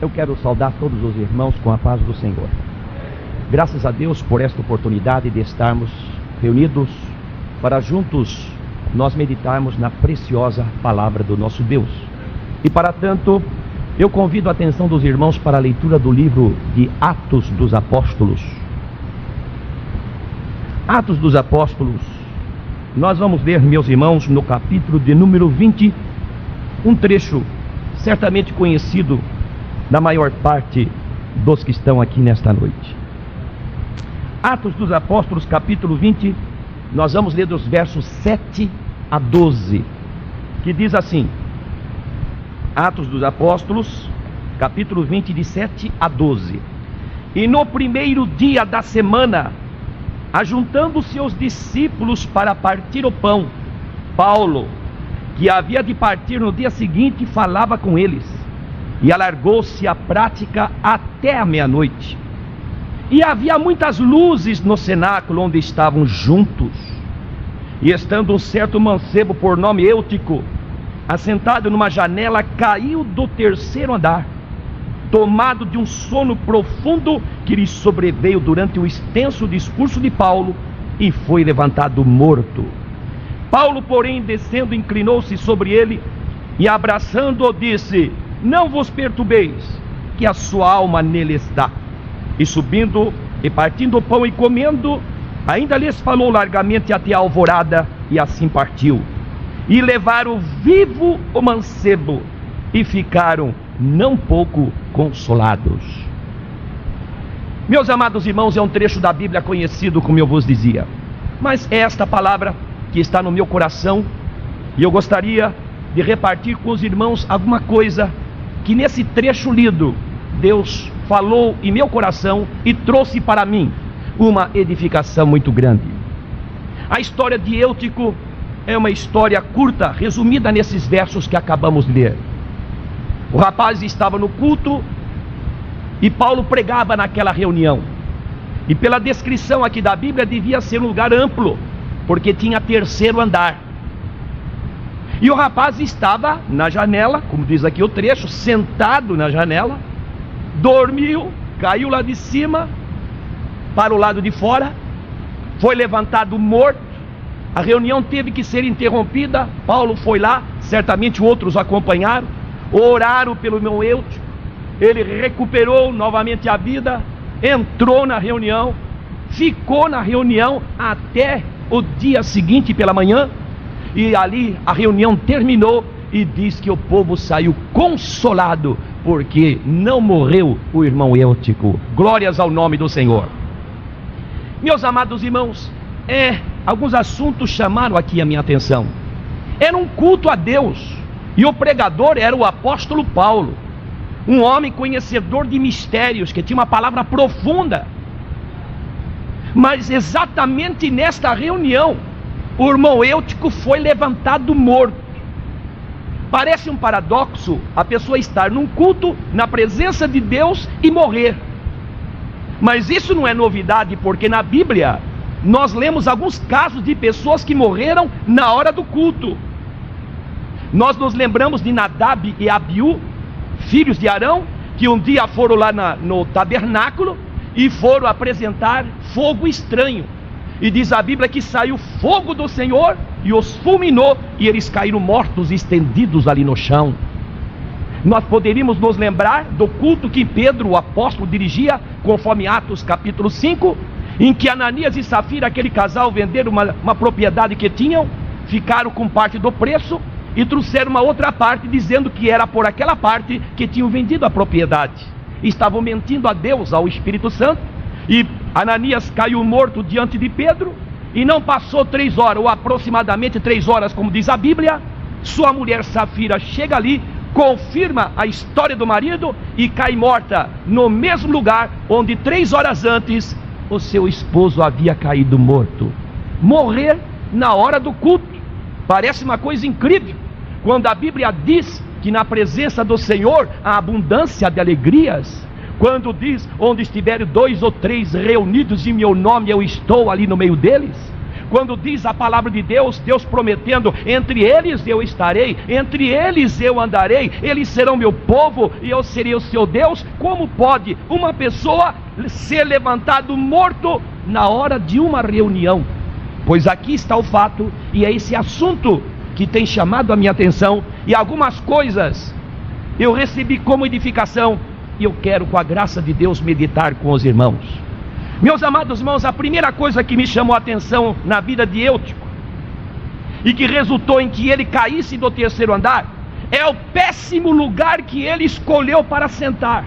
Eu quero saudar todos os irmãos com a paz do Senhor. Graças a Deus por esta oportunidade de estarmos reunidos para juntos nós meditarmos na preciosa palavra do nosso Deus. E para tanto, eu convido a atenção dos irmãos para a leitura do livro de Atos dos Apóstolos. Atos dos Apóstolos, nós vamos ler, meus irmãos, no capítulo de número 20, um trecho certamente conhecido da maior parte dos que estão aqui nesta noite. Atos dos Apóstolos, capítulo 20, nós vamos ler dos versos 7 a 12, que diz assim: Atos dos Apóstolos, capítulo 20, de 7 a 12. E no primeiro dia da semana, ajuntando-se os discípulos para partir o pão, Paulo, que havia de partir no dia seguinte, falava com eles, e alargou-se a prática até a meia-noite. E havia muitas luzes no cenáculo onde estavam juntos. E estando um certo mancebo por nome Eutico, assentado numa janela, caiu do terceiro andar, tomado de um sono profundo que lhe sobreveio durante o extenso discurso de Paulo, e foi levantado morto. Paulo, porém, descendo, inclinou-se sobre ele, e abraçando-o, disse: Não vos perturbeis, que a sua alma nele está. E subindo, e partindo o pão e comendo, ainda lhes falou largamente até a alvorada, e assim partiu. E levaram vivo o mancebo, e ficaram não pouco consolados. Meus amados irmãos, é um trecho da Bíblia conhecido, como eu vos dizia, mas é esta palavra que está no meu coração, e eu gostaria de repartir com os irmãos alguma coisa que nesse trecho lido Deus falou em meu coração e trouxe para mim uma edificação muito grande. A história de Eutico é uma história curta, resumida nesses versos que acabamos de ler. O rapaz estava no culto e Paulo pregava naquela reunião, e pela descrição aqui da Bíblia devia ser um lugar amplo, porque tinha terceiro andar. E o rapaz estava na janela, como diz aqui o trecho, sentado na janela, dormiu, caiu lá de cima para o lado de fora, foi levantado morto. A reunião teve que ser interrompida. Paulo foi lá, certamente outros acompanharam, oraram pelo meu Eutico. Ele recuperou novamente a vida, entrou na reunião, ficou na reunião até o dia seguinte pela manhã, e ali a reunião terminou, e diz que o povo saiu consolado, porque não morreu o irmão Eutico. Glórias ao nome do Senhor. Meus amados irmãos, alguns assuntos chamaram aqui a minha atenção. Era um culto a Deus, e o pregador era o apóstolo Paulo, um homem conhecedor de mistérios, que tinha uma palavra profunda. Mas exatamente nesta reunião, o irmão Eutico foi levantado morto. Parece um paradoxo a pessoa estar num culto, na presença de Deus, e morrer. Mas isso não é novidade, porque na Bíblia nós lemos alguns casos de pessoas que morreram na hora do culto. Nós nos lembramos de Nadab e Abiú, filhos de Arão, que um dia foram lá no tabernáculo e foram apresentar fogo estranho. E diz a Bíblia que saiu fogo do Senhor e os fulminou, e eles caíram mortos, estendidos ali no chão. Nós poderíamos nos lembrar do culto que Pedro, o apóstolo, dirigia, conforme Atos capítulo 5, em que Ananias e Safira, aquele casal, venderam uma propriedade que tinham, ficaram com parte do preço e trouxeram uma outra parte, dizendo que era por aquela parte que tinham vendido a propriedade. Estavam mentindo a Deus, ao Espírito Santo. E Ananias caiu morto diante de Pedro, e não passou 3 horas, ou aproximadamente 3 horas, como diz a Bíblia, sua mulher Safira chega ali, confirma a história do marido e cai morta no mesmo lugar onde 3 horas antes o seu esposo havia caído morto. Morrer na hora do culto parece uma coisa incrível, quando a Bíblia diz que na presença do Senhor há abundância de alegrias. Quando diz: onde estiverem 2 ou 3 reunidos em meu nome, eu estou ali no meio deles. quando diz a palavra de Deus, Deus prometendo: entre eles eu estarei, entre eles eu andarei, eles serão meu povo e eu serei o seu Deus. Como pode uma pessoa ser levantado morto na hora de uma reunião? Pois aqui está o fato, e é esse assunto que tem chamado a minha atenção, e algumas coisas eu recebi como edificação, e eu quero, com a graça de Deus, meditar com os irmãos. Meus amados irmãos, a primeira coisa que me chamou a atenção na vida de Eutico, e que resultou em que ele caísse do terceiro andar, é o péssimo lugar que ele escolheu para sentar.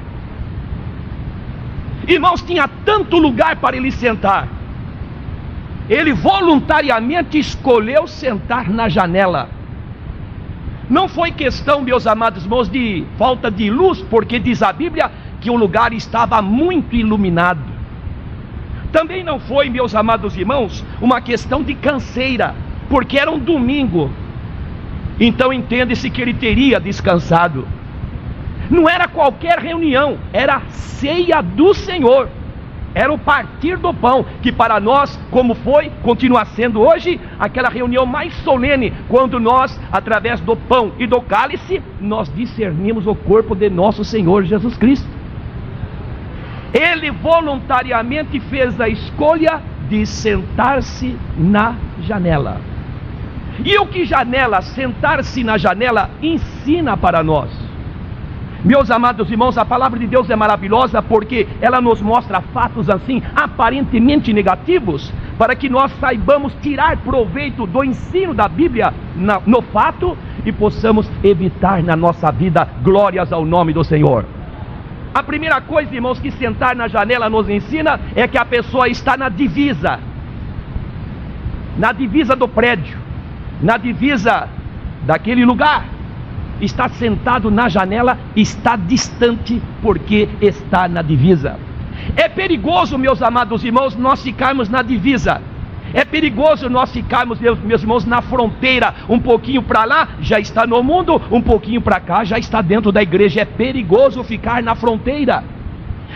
Irmãos, tinha tanto lugar para ele sentar, ele voluntariamente escolheu sentar na janela. Não foi questão, meus amados irmãos, de falta de luz, porque diz a Bíblia que o lugar estava muito iluminado. Também não foi, meus amados irmãos, uma questão de canseira, porque era um domingo, então entende-se que ele teria descansado. Não era qualquer reunião, era a ceia do Senhor, era o partir do pão, que para nós, como foi, continua sendo hoje, aquela reunião mais solene, quando nós, através do pão e do cálice, nós discernimos o corpo de nosso Senhor Jesus Cristo. Ele voluntariamente fez a escolha de sentar-se na janela. E o que janela, sentar-se na janela, ensina para nós? Meus amados irmãos, a palavra de Deus é maravilhosa, porque ela nos mostra fatos assim, aparentemente negativos, para que nós saibamos tirar proveito do ensino da Bíblia no fato, e possamos evitar na nossa vida. Glórias ao nome do Senhor. A primeira coisa, irmãos, que sentar na janela nos ensina, é que a pessoa está na divisa do prédio, na divisa daquele lugar. Está sentado na janela, está distante, porque está na divisa. É perigoso, meus amados irmãos, nós ficarmos na divisa. É perigoso nós ficarmos, meus irmãos, na fronteira. Um pouquinho para lá, já está no mundo, um pouquinho para cá, já está dentro da igreja. É perigoso ficar na fronteira.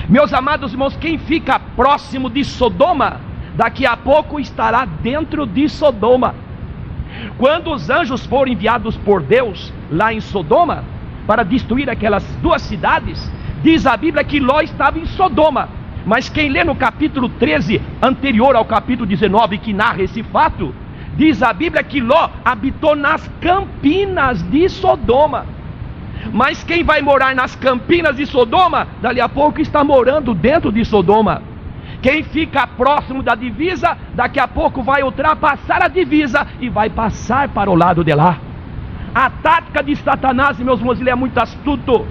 Meus amados irmãos, quem fica próximo de Sodoma, daqui a pouco estará dentro de Sodoma. Quando os anjos foram enviados por Deus lá em Sodoma para destruir aquelas duas cidades, diz a Bíblia que Ló estava em Sodoma. Mas quem lê no capítulo 13, anterior ao capítulo 19, que narra esse fato, diz a Bíblia que Ló habitou nas campinas de Sodoma. Mas quem vai morar nas campinas de Sodoma, dali a pouco está morando dentro de Sodoma. Quem fica próximo da divisa, daqui a pouco vai ultrapassar a divisa e vai passar para o lado de lá. A tática de Satanás, meus irmãos, ele é muito astuto.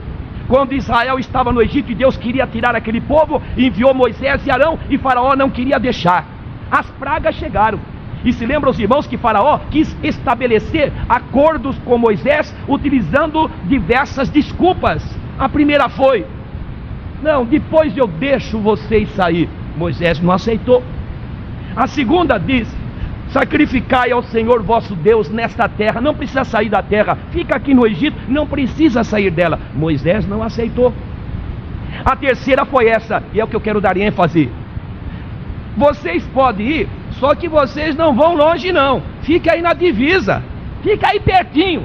Quando Israel estava no Egito e Deus queria tirar aquele povo, enviou Moisés e Arão, e Faraó não queria deixar. As pragas chegaram. E se lembram os irmãos que Faraó quis estabelecer acordos com Moisés, utilizando diversas desculpas. A primeira foi: não, depois eu deixo vocês sair. Moisés não aceitou. A segunda diz: sacrificai ao Senhor vosso Deus nesta terra. Não precisa sair da terra, fica aqui no Egito, não precisa sair dela. Moisés não aceitou. A terceira foi essa, e é o que eu quero dar ênfase: vocês podem ir, só que vocês não vão longe não, fica aí na divisa, fica aí pertinho.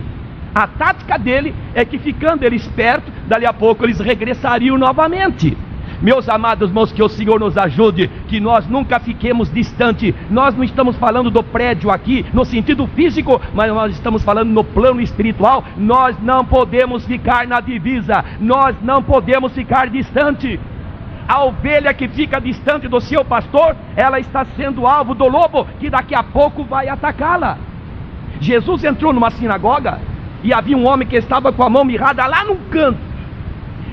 A tática dele é que, ficando eles perto, dali a pouco eles regressariam novamente. Meus amados irmãos, que o Senhor nos ajude, que nós nunca fiquemos distante. Nós não estamos falando do prédio aqui, no sentido físico, mas nós estamos falando no plano espiritual. Nós não podemos ficar na divisa, nós não podemos ficar distante. A ovelha que fica distante do seu pastor, ela está sendo alvo do lobo, que daqui a pouco vai atacá-la. Jesus entrou numa sinagoga, e havia um homem que estava com a mão mirrada lá num canto,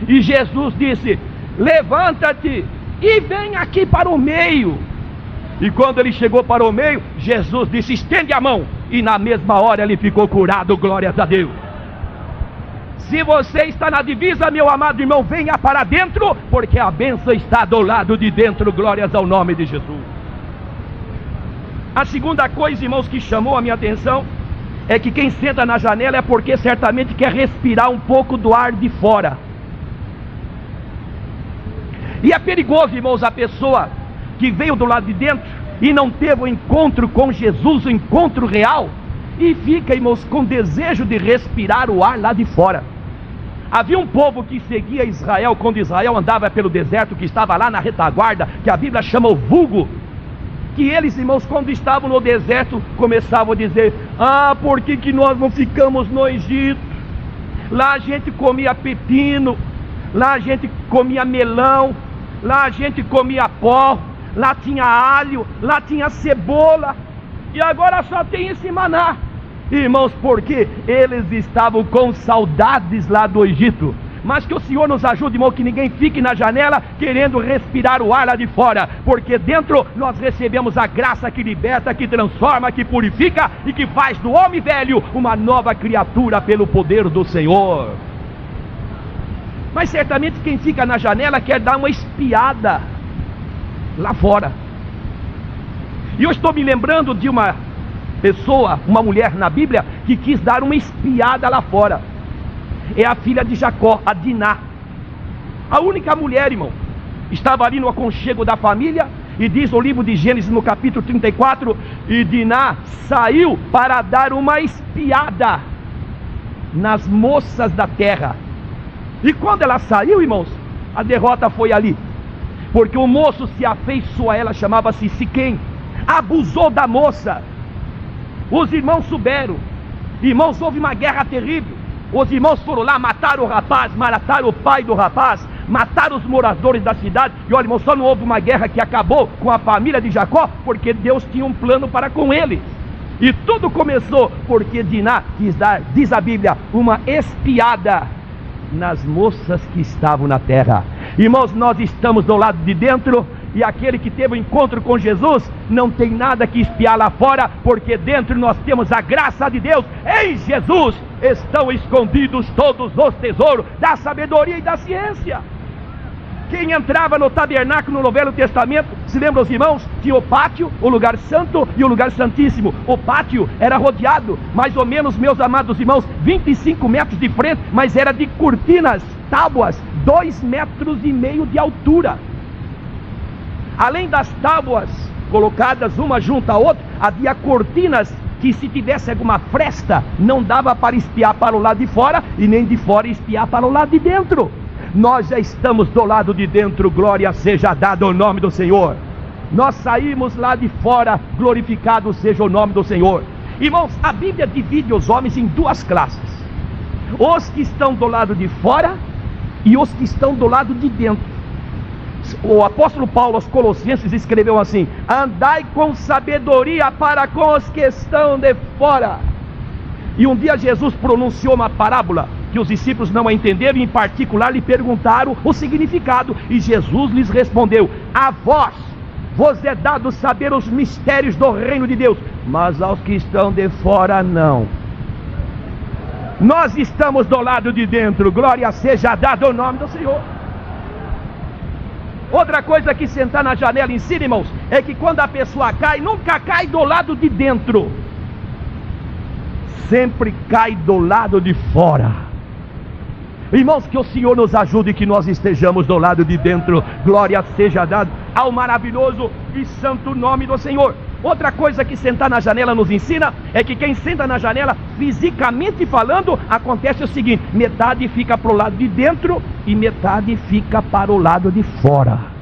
e Jesus disse: levanta-te e vem aqui para o meio. E quando ele chegou para o meio, Jesus disse: estende a mão. E na mesma hora ele ficou curado. Glórias a Deus. Se você está na divisa, meu amado irmão, venha para dentro, porque a bênção está do lado de dentro. Glórias ao nome de Jesus. A segunda coisa, irmãos, que chamou a minha atenção é que quem senta na janela é porque certamente quer respirar um pouco do ar de fora. E é perigoso, irmãos, a pessoa que veio do lado de dentro e não teve o encontro com Jesus, o encontro real, e fica, irmãos, com desejo de respirar o ar lá de fora. Havia um povo que seguia Israel quando Israel andava pelo deserto, que estava lá na retaguarda, que a Bíblia chama o vulgo, que eles, irmãos, quando estavam no deserto, começavam a dizer: ah, por que nós não ficamos no Egito? Lá a gente comia pepino, lá a gente comia melão, lá a gente comia pó, lá tinha alho, lá tinha cebola, e agora só tem esse maná. Irmãos, porque eles estavam com saudades lá do Egito. Mas que o Senhor nos ajude, irmão, que ninguém fique na janela querendo respirar o ar lá de fora, porque dentro nós recebemos a graça que liberta, que transforma, que purifica e que faz do homem velho uma nova criatura pelo poder do Senhor. Mas certamente quem fica na janela quer dar uma espiada lá fora. E eu estou me lembrando de uma pessoa, uma mulher na Bíblia, que quis dar uma espiada lá fora. É a filha de Jacó, a Diná. A única mulher, irmão, estava ali no aconchego da família, e diz o livro de Gênesis no capítulo 34, e Diná saiu para dar uma espiada nas moças da terra. E quando ela saiu, irmãos, a derrota foi ali, porque o moço se afeiçoou a ela, chamava-se Siquém, abusou da moça. Os irmãos souberam, irmãos, houve uma guerra terrível. Os irmãos foram lá, mataram o rapaz, mataram o pai do rapaz, mataram os moradores da cidade. E olha, irmão, só não houve uma guerra que acabou com a família de Jacó, porque Deus tinha um plano para com eles. E tudo começou porque Diná quis dar, diz a Bíblia, uma espiada nas moças que estavam na terra. Irmãos, nós estamos do lado de dentro, e aquele que teve o encontro com Jesus não tem nada que espiar lá fora, porque dentro nós temos a graça de Deus. Em Jesus estão escondidos todos os tesouros da sabedoria e da ciência. Quem entrava no tabernáculo no Velho Testamento, se lembram os irmãos, tinha o pátio, o lugar santo e o lugar santíssimo. O pátio era rodeado, mais ou menos, meus amados irmãos, 25 metros de frente, mas era de cortinas, tábuas, 2,5 metros de altura. Além das tábuas colocadas uma junto à outra, havia cortinas que, se tivesse alguma fresta, não dava para espiar para o lado de fora, e nem de fora espiar para o lado de dentro. Nós já estamos do lado de dentro, glória seja dada ao nome do Senhor. Nós saímos lá de fora, glorificado seja o nome do Senhor. Irmãos, a Bíblia divide os homens em duas classes: os que estão do lado de fora e os que estão do lado de dentro. O apóstolo Paulo aos Colossenses escreveu assim: andai com sabedoria para com os que estão de fora. E um dia Jesus pronunciou uma parábola que os discípulos não a entenderam, e em particular lhe perguntaram o significado, e Jesus lhes respondeu: a vos é dado saber os mistérios do reino de Deus, mas aos que estão de fora não. Nós estamos do lado de dentro, glória seja dada ao nome do Senhor. Outra coisa que sentar na janela ensina, irmãos, é que quando a pessoa cai, nunca cai do lado de dentro, sempre cai do lado de fora. Irmãos, que o Senhor nos ajude e que nós estejamos do lado de dentro, glória seja dada ao maravilhoso e santo nome do Senhor. Outra coisa que sentar na janela nos ensina é que quem senta na janela, fisicamente falando, acontece o seguinte: metade fica para o lado de dentro e metade fica para o lado de fora.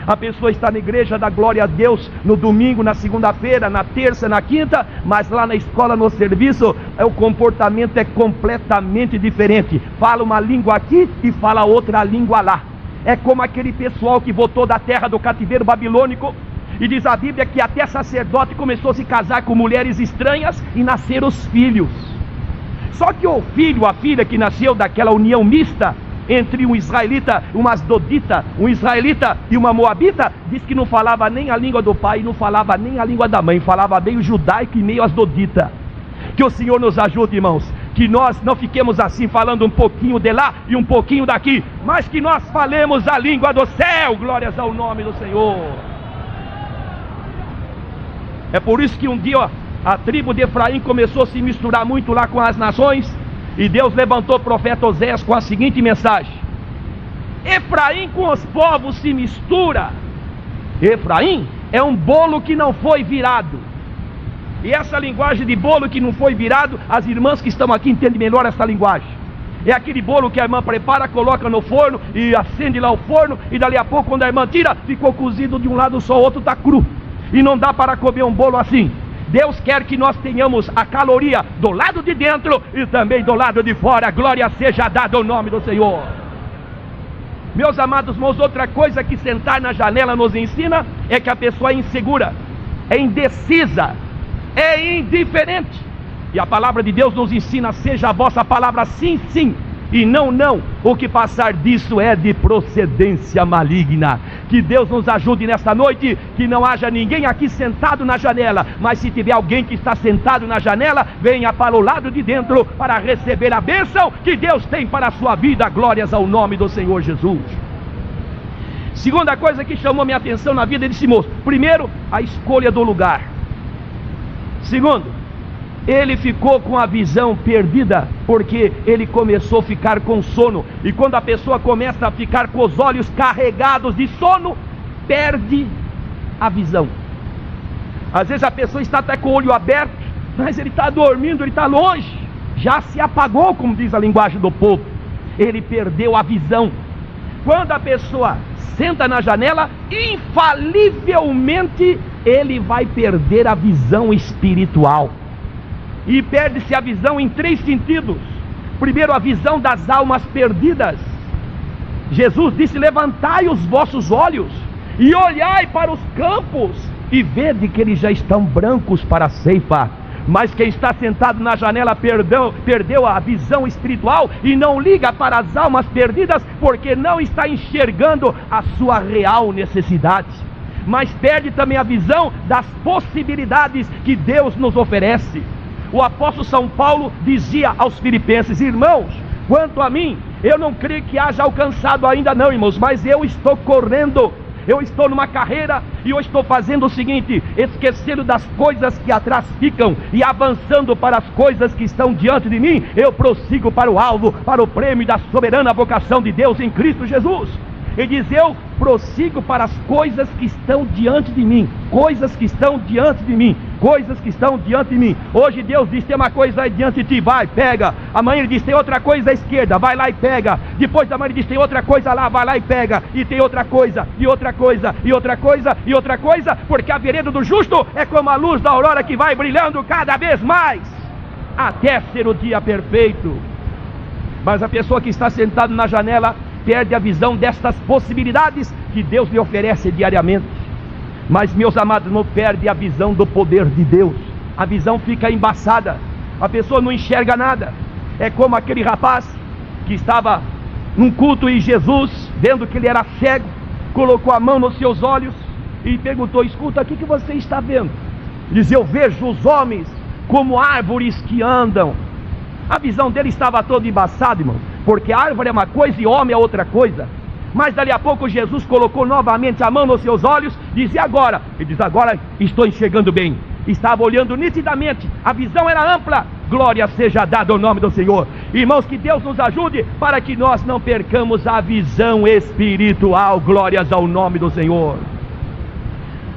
A pessoa está na igreja, dá glória a Deus no domingo, na segunda-feira, na terça, na quinta, mas lá na escola, no serviço, o comportamento é completamente diferente. Fala uma língua aqui e fala outra língua lá. É como aquele pessoal que voltou da terra do cativeiro babilônico, e diz a Bíblia que até sacerdote começou a se casar com mulheres estranhas e nasceram os filhos. Só que o filho, a filha que nasceu daquela união mista entre um israelita, uma asdodita, um israelita e uma moabita, diz que não falava nem a língua do pai, não falava nem a língua da mãe, falava meio judaico e meio asdodita. Que o Senhor nos ajude, irmãos, que nós não fiquemos assim falando um pouquinho de lá e um pouquinho daqui, mas que nós falemos a língua do céu, glórias ao nome do Senhor. É por isso que um dia a tribo de Efraim começou a se misturar muito lá com as nações, e Deus levantou o profeta Oséias com a seguinte mensagem: Efraim com os povos se mistura, Efraim é um bolo que não foi virado. E essa linguagem de bolo que não foi virado, as irmãs que estão aqui entendem melhor essa linguagem. É aquele bolo que a irmã prepara, coloca no forno e acende lá o forno, e dali a pouco, quando a irmã tira, ficou cozido de um lado só, o outro está cru. E não dá para comer um bolo assim. Deus quer que nós tenhamos a caloria do lado de dentro e também do lado de fora. Glória seja dada ao nome do Senhor. Meus amados irmãos, outra coisa que sentar na janela nos ensina é que a pessoa é insegura, é indecisa, é indiferente. E a palavra de Deus nos ensina: seja a vossa palavra sim, sim, e não, não. O que passar disso é de procedência maligna. Que Deus nos ajude nesta noite, que não haja ninguém aqui sentado na janela, mas se tiver alguém que está sentado na janela, venha para o lado de dentro para receber a bênção que Deus tem para a sua vida. Glórias ao nome do Senhor Jesus. Segunda coisa que chamou minha atenção na vida desse moço: primeiro, a escolha do lugar. Segundo, ele ficou com a visão perdida, porque ele começou a ficar com sono. E quando a pessoa começa a ficar com os olhos carregados de sono, perde a visão. Às vezes a pessoa está até com o olho aberto, mas ele está dormindo, ele está longe, já se apagou, como diz a linguagem do povo. Ele perdeu a visão. Quando a pessoa senta na janela, infalivelmente ele vai perder a visão espiritual. E perde-se a visão em três sentidos. Primeiro, a visão das almas perdidas. Jesus disse: levantai os vossos olhos e olhai para os campos, e vede que eles já estão brancos para a ceifa. Mas quem está sentado na janela perdeu a visão espiritual e não liga para as almas perdidas, porque não está enxergando a sua real necessidade. Mas perde também a visão das possibilidades que Deus nos oferece. O apóstolo São Paulo dizia aos filipenses: irmãos, quanto a mim, eu não creio que haja alcançado ainda não, irmãos, mas eu estou correndo, eu estou numa carreira, e eu estou fazendo o seguinte: esquecendo das coisas que atrás ficam e avançando para as coisas que estão diante de mim, eu prossigo para o alvo, para o prêmio da soberana vocação de Deus em Cristo Jesus. Ele diz: eu prossigo para as coisas que estão diante de mim, coisas que estão diante de mim, coisas que estão diante de mim. Hoje Deus diz: tem uma coisa aí diante de ti, vai, pega. Amanhã Ele diz: tem outra coisa à esquerda, vai lá e pega. Depois da manhã Ele diz: tem outra coisa lá, vai lá e pega. E tem outra coisa, e outra coisa, e outra coisa, e outra coisa, porque a vereda do justo é como a luz da aurora que vai brilhando cada vez mais, até ser o dia perfeito. Mas a pessoa que está sentada na janela perde a visão destas possibilidades que Deus lhe oferece diariamente. Mas, meus amados, não perde a visão do poder de Deus. A visão fica embaçada, a pessoa não enxerga nada. É como aquele rapaz que estava num culto e Jesus, vendo que ele era cego, colocou a mão nos seus olhos e perguntou: escuta, o que você está vendo? Ele diz: eu vejo os homens como árvores que andam. A visão dele estava toda embaçada, irmão, porque a árvore é uma coisa e homem é outra coisa. Mas dali a pouco Jesus colocou novamente a mão nos seus olhos, disse: agora? Ele diz: agora estou enxergando bem. Estava olhando nitidamente, a visão era ampla. Glória seja dada ao nome do Senhor. Irmãos, que Deus nos ajude para que nós não percamos a visão espiritual. Glórias ao nome do Senhor.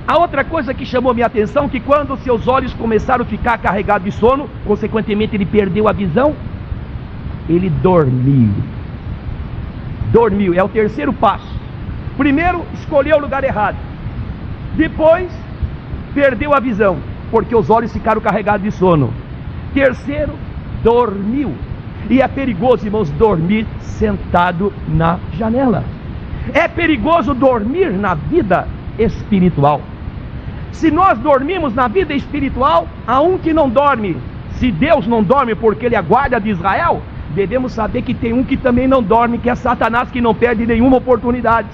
A outra coisa que chamou minha atenção, que quando seus olhos começaram a ficar carregados de sono, consequentemente ele perdeu a visão, ele dormiu. Dormiu, é o terceiro passo. Primeiro, escolheu o lugar errado. Depois, perdeu a visão, porque os olhos ficaram carregados de sono. Terceiro, dormiu. E é perigoso, irmãos, dormir sentado na janela. É perigoso dormir na vida espiritual. Se nós dormimos na vida espiritual, há um que não dorme. Se Deus não dorme porque Ele é a guarda de Israel, devemos saber que tem um que também não dorme, que é Satanás, que não perde nenhuma oportunidade.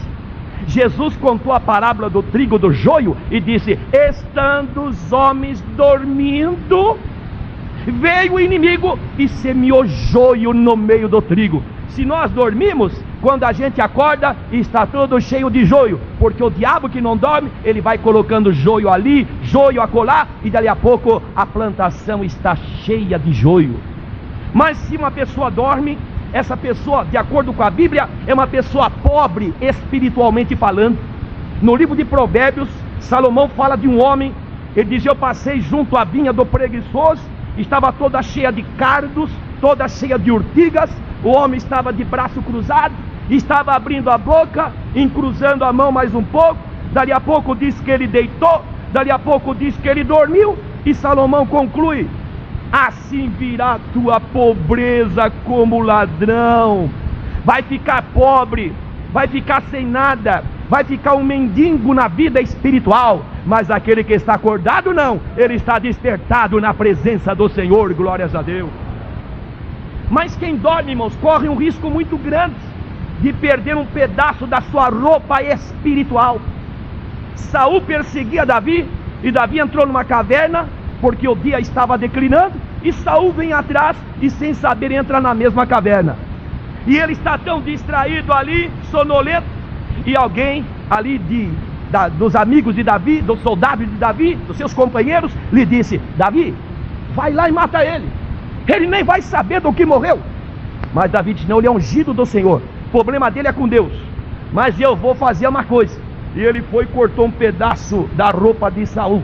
Jesus contou a parábola do trigo do joio e disse: estando os homens dormindo, veio o inimigo e semeou joio no meio do trigo. Se nós dormimos, quando a gente acorda, está todo cheio de joio, porque o diabo que não dorme, ele vai colocando joio ali, joio acolá, e dali a pouco a plantação está cheia de joio. Mas se uma pessoa dorme, essa pessoa, de acordo com a Bíblia, é uma pessoa pobre espiritualmente falando. No livro de Provérbios, Salomão fala de um homem, ele diz: eu passei junto à vinha do preguiçoso, estava toda cheia de cardos, toda cheia de urtigas, o homem estava de braço cruzado, estava abrindo a boca, encruzando a mão mais um pouco, dali a pouco diz que ele deitou, dali a pouco diz que ele dormiu, e Salomão conclui: assim virá tua pobreza como ladrão, vai ficar pobre, vai ficar sem nada, vai ficar um mendigo na vida espiritual, mas aquele que está acordado não, ele está despertado na presença do Senhor, glórias a Deus. Mas quem dorme, irmãos, corre um risco muito grande de perder um pedaço da sua roupa espiritual. Saul perseguia Davi, e Davi entrou numa caverna, porque o dia estava declinando, e Saul vem atrás, e sem saber entra na mesma caverna, e ele está tão distraído ali, sonolento, e alguém ali dos amigos de Davi, dos soldados de Davi, dos seus companheiros, lhe disse: Davi, vai lá e mata ele, ele nem vai saber do que morreu. Mas Davi disse: não, ele é ungido do Senhor, o problema dele é com Deus, mas eu vou fazer uma coisa. E ele foi e cortou um pedaço da roupa de Saul.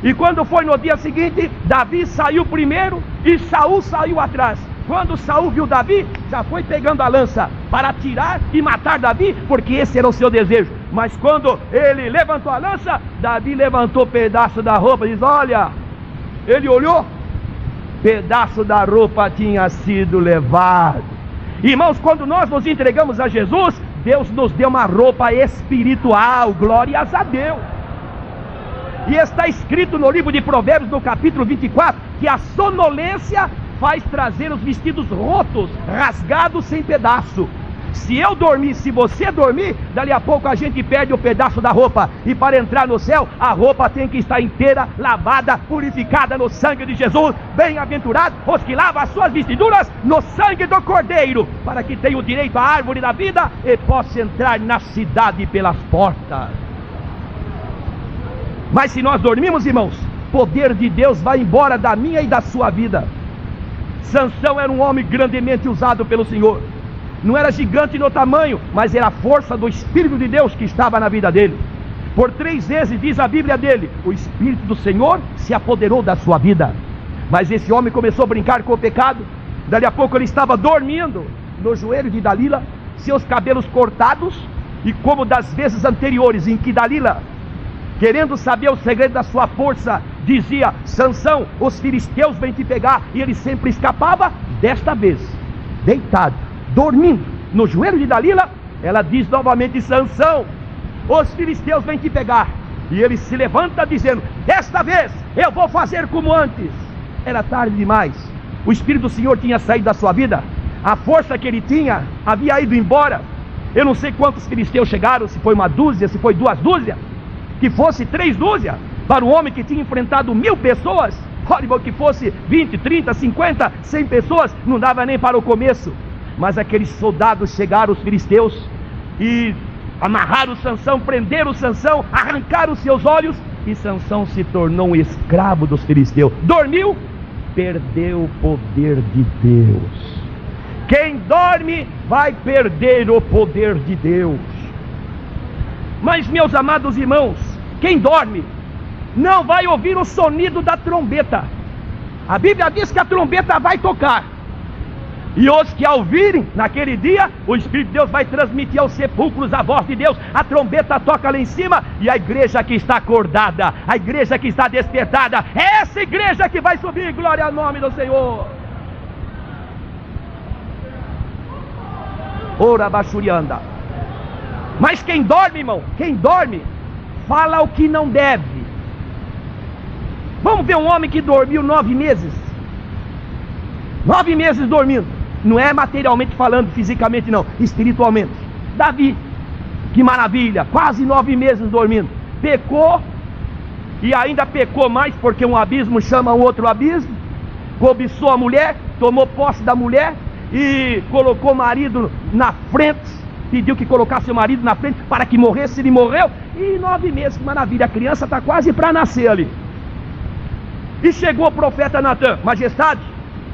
E quando foi no dia seguinte, Davi saiu primeiro e Saul saiu atrás. Quando Saul viu Davi, já foi pegando a lança para tirar e matar Davi, porque esse era o seu desejo. Mas quando ele levantou a lança, Davi levantou um pedaço da roupa e diz: olha, ele olhou, pedaço da roupa tinha sido levado. Irmãos, quando nós nos entregamos a Jesus, Deus nos deu uma roupa espiritual, glórias a Deus. E está escrito no livro de Provérbios, no capítulo 24, que a sonolência faz trazer os vestidos rotos, rasgados sem pedaço. Se eu dormir, se você dormir, dali a pouco a gente perde o pedaço da roupa. E para entrar no céu, a roupa tem que estar inteira, lavada, purificada no sangue de Jesus. Bem-aventurados os que lavam as suas vestiduras no sangue do Cordeiro, para que tenham direito à árvore da vida e possam entrar na cidade pelas portas. Mas se nós dormimos, irmãos, o poder de Deus vai embora da minha e da sua vida. Sansão era um homem grandemente usado pelo Senhor. Não era gigante no tamanho, mas era a força do Espírito de Deus que estava na vida dele. Por 3 vezes diz a Bíblia dele: o Espírito do Senhor se apoderou da sua vida. Mas esse homem começou a brincar com o pecado. Dali a pouco ele estava dormindo no joelho de Dalila, seus cabelos cortados, e como das vezes anteriores em que Dalila, querendo saber o segredo da sua força, dizia: Sansão, os filisteus vêm te pegar, e ele sempre escapava, desta vez, deitado, dormindo no joelho de Dalila, ela diz novamente: Sansão, os filisteus vêm te pegar. E ele se levanta dizendo: desta vez eu vou fazer como antes. Era tarde demais, o Espírito do Senhor tinha saído da sua vida, a força que ele tinha havia ido embora. Eu não sei quantos filisteus chegaram, se foi 1 dúzia, se foi 2 dúzias, que fosse 3 dúzias, para um homem que tinha enfrentado 1000 pessoas. Olha, que fosse 20, 30, 50, 100 pessoas, não dava nem para o começo. Mas aqueles soldados chegaram, os filisteus, e amarraram Sansão, prenderam Sansão, arrancaram os seus olhos, e Sansão se tornou um escravo dos filisteus. Dormiu, perdeu o poder de Deus. Quem dorme vai perder o poder de Deus. Mas, meus amados irmãos, quem dorme não vai ouvir o sonido da trombeta. A Bíblia diz que a trombeta vai tocar, e os que a ouvirem naquele dia, o Espírito de Deus vai transmitir aos sepulcros a voz de Deus. A trombeta toca lá em cima, e a igreja que está acordada, a igreja que está despertada, é essa igreja que vai subir. Glória ao nome do Senhor. Ora bachurianda. Mas quem dorme, irmão, quem dorme, fala o que não deve. Vamos ver um homem que dormiu 9 meses. 9 meses dormindo. Não é materialmente falando, fisicamente não, espiritualmente. Davi, que maravilha, quase 9 meses dormindo. Pecou, e ainda pecou mais, porque um abismo chama um outro abismo. Cobiçou a mulher, tomou posse da mulher, e colocou o marido na frente, pediu que colocasse o marido na frente para que morresse. Ele morreu, e 9 meses, que maravilha, a criança está quase para nascer ali. E chegou o profeta Natan: majestade,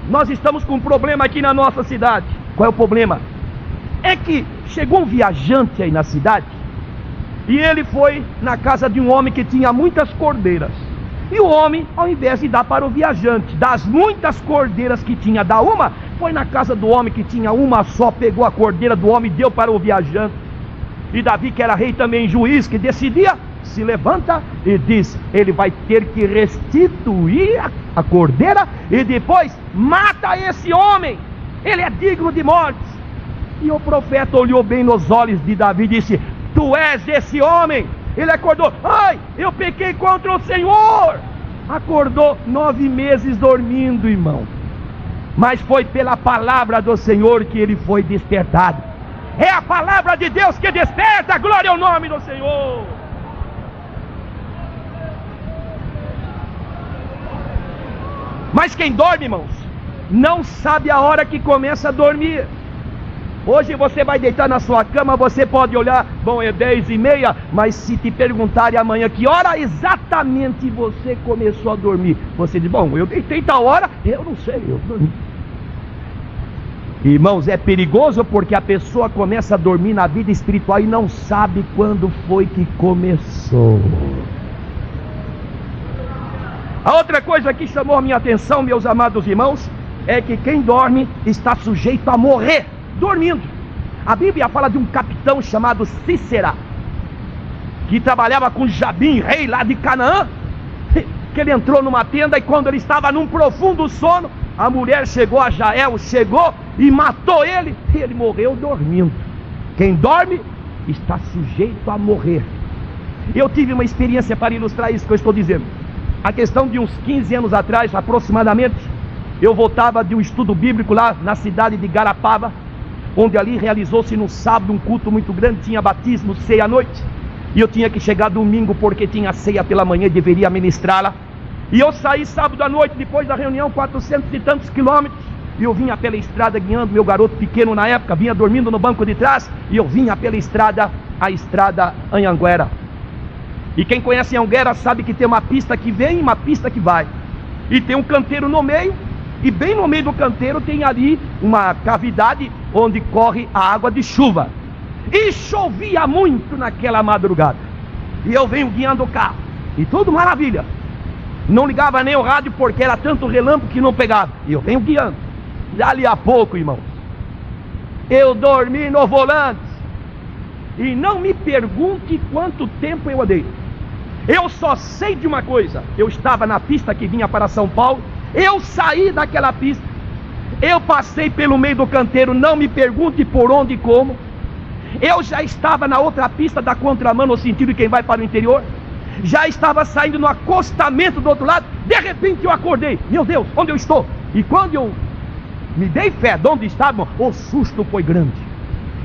nós estamos com um problema aqui na nossa cidade. Qual é o problema? É que chegou um viajante aí na cidade, E ele foi na casa de um homem que tinha muitas cordeiras. E o homem, ao invés de dar para o viajante, das muitas cordeiras que tinha, dá uma, foi na casa do homem que tinha uma só, pegou a cordeira do homem e deu para o viajante. E Davi, que era rei também, juiz, que decidia, se levanta e diz: ele vai ter que restituir a cordeira e depois mata esse homem, ele é digno de morte. E o profeta olhou bem nos olhos de Davi e disse: tu és esse homem. Ele acordou: ai, eu pequei contra o Senhor. Acordou 9 meses dormindo, irmão, mas foi pela palavra do Senhor que ele foi despertado. É a palavra de Deus que desperta, glória ao nome do Senhor. Mas quem dorme, irmãos, não sabe a hora que começa a dormir. Hoje você vai deitar na sua cama, você pode olhar, bom, é 10h30, mas se te perguntarem amanhã que hora exatamente você começou a dormir, você diz: bom, eu deitei tal hora, eu não sei, eu dormi. Irmãos, é perigoso porque a pessoa começa a dormir na vida espiritual e não sabe quando foi que começou. A outra coisa que chamou a minha atenção, meus amados irmãos, é que quem dorme está sujeito a morrer dormindo. A Bíblia fala de um capitão chamado Cícera, que trabalhava com Jabim, rei lá de Canaã, que ele entrou numa tenda e quando ele estava num profundo sono, a mulher chegou, a Jael chegou e matou ele, e ele morreu dormindo. Quem dorme está sujeito a morrer. Eu tive uma experiência para ilustrar isso que eu estou dizendo. A questão de uns 15 anos atrás, aproximadamente, eu voltava de um estudo bíblico lá na cidade de Garapava, onde ali realizou-se no sábado um culto muito grande, tinha batismo, ceia à noite, e eu tinha que chegar domingo porque tinha ceia pela manhã e deveria ministrá-la. E eu saí sábado à noite, depois da reunião, 400 e tantos quilômetros, e eu vinha pela estrada guiando meu garoto pequeno na época, vinha dormindo no banco de trás, e eu vinha pela estrada, a estrada Anhanguera. E quem conhece Anhanguera sabe que tem uma pista que vem e uma pista que vai, e tem um canteiro no meio, e bem no meio do canteiro tem ali uma cavidade onde corre a água de chuva. E chovia muito naquela madrugada, e eu venho guiando o carro, e tudo maravilha, não ligava nem o rádio porque era tanto relâmpago que não pegava, e eu venho guiando. Dali a pouco, irmãos, eu dormi no volante, e não me pergunte quanto tempo eu andei. Eu só sei de uma coisa: eu estava na pista que vinha para São Paulo, eu saí daquela pista, eu passei pelo meio do canteiro, não me pergunte por onde e como. Eu já estava na outra pista da contramão, no sentido de quem vai para o interior, já estava saindo no acostamento do outro lado. De repente eu acordei: meu Deus, onde eu estou? E quando eu me dei fé de onde estava, o susto foi grande,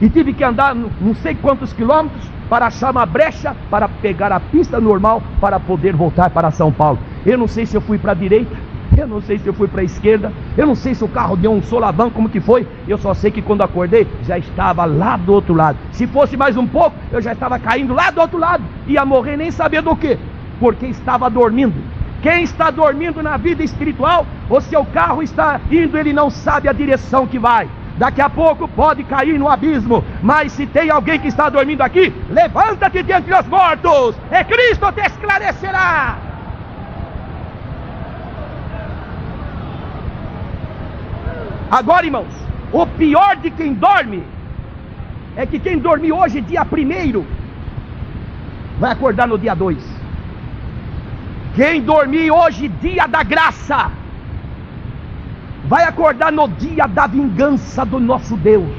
e tive que andar não sei quantos quilômetros para achar uma brecha para pegar a pista normal para poder voltar para São Paulo. Eu não sei se eu fui para a direita, eu não sei se eu fui para a esquerda, eu não sei se o carro deu um solavanco, como que foi. Eu só sei que quando acordei, já estava lá do outro lado. Se fosse mais um pouco, eu já estava caindo lá do outro lado, ia morrer nem saber do que, porque estava dormindo. Quem está dormindo na vida espiritual, o seu carro está indo, ele não sabe a direção que vai. Daqui a pouco pode cair no abismo, mas se tem alguém que está dormindo aqui, levanta-te diante dos mortos, e Cristo te esclarecerá. Agora, irmãos, o pior de quem dorme é que quem dormir hoje, dia 1º, vai acordar no dia 2. Quem dormir hoje, dia da graça, vai acordar no dia da vingança do nosso Deus.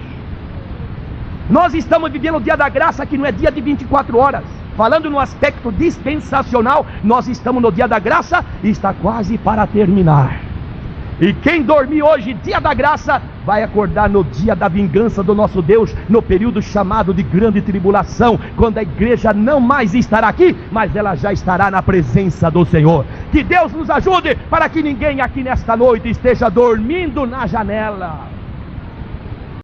Nós estamos vivendo o dia da graça, que não é dia de 24 horas. Falando no aspecto dispensacional, nós estamos no dia da graça e está quase para terminar. E quem dormir hoje, dia da graça, vai acordar no dia da vingança do nosso Deus, no período chamado de grande tribulação, quando a igreja não mais estará aqui, mas ela já estará na presença do Senhor. Que Deus nos ajude para que ninguém aqui nesta noite esteja dormindo na janela.